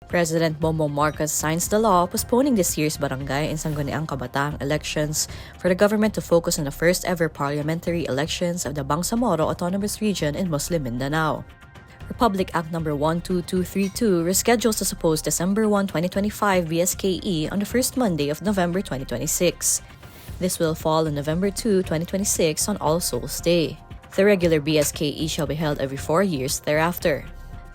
President Bongbong Marcos signs the law postponing this year's barangay and sangguniang kabataan elections for the government to focus on the first-ever parliamentary elections of the Bangsamoro Autonomous Region in Muslim Mindanao. Republic Act No. 12232 reschedules the supposed December 1, 2025 BSKE on the first Monday of November 2026. This will fall on November 2, 2026 on All Souls Day. The regular BSKE shall be held every 4 years thereafter.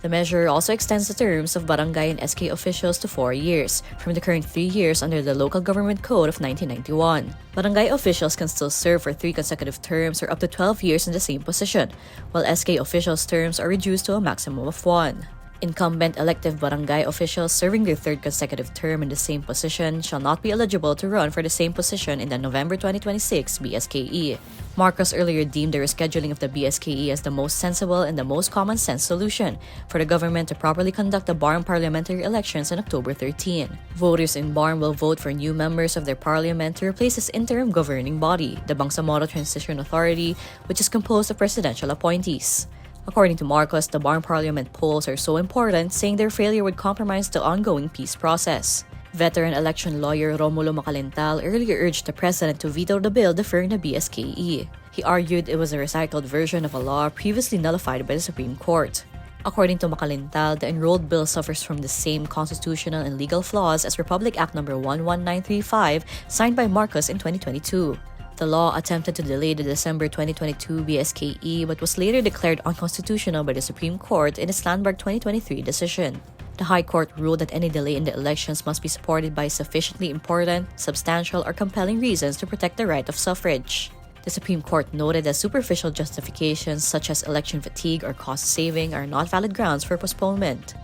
The measure also extends the terms of barangay and SK officials to 4 years, from the current 3 years under the Local Government Code of 1991. Barangay officials can still serve for 3 consecutive terms or up to 12 years in the same position, while SK officials' terms are reduced to a maximum of 1. Incumbent elective barangay officials serving their 3rd consecutive term in the same position shall not be eligible to run for the same position in the November 2026 BSKE. Marcos earlier deemed the rescheduling of the BSKE as the most sensible and the most common-sense solution for the government to properly conduct the BARM parliamentary elections on October 13. Voters in BARM will vote for new members of their parliament to replace its interim governing body, the Bangsamoro Transition Authority, which is composed of presidential appointees. According to Marcos, the BARM parliament polls are so important, saying their failure would compromise the ongoing peace process. Veteran election lawyer Romulo Macalental earlier urged the president to veto the bill deferring the BSKE. He argued it was a recycled version of a law previously nullified by the Supreme Court. According to Macalental, the enrolled bill suffers from the same constitutional and legal flaws as Republic Act No. 11935 signed by Marcos in 2022. The law attempted to delay the December 2022 BSKE but was later declared unconstitutional by the Supreme Court in its landmark 2023 decision. The High Court ruled that any delay in the elections must be supported by sufficiently important, substantial, or compelling reasons to protect the right of suffrage. The Supreme Court noted that superficial justifications such as election fatigue or cost saving are not valid grounds for postponement.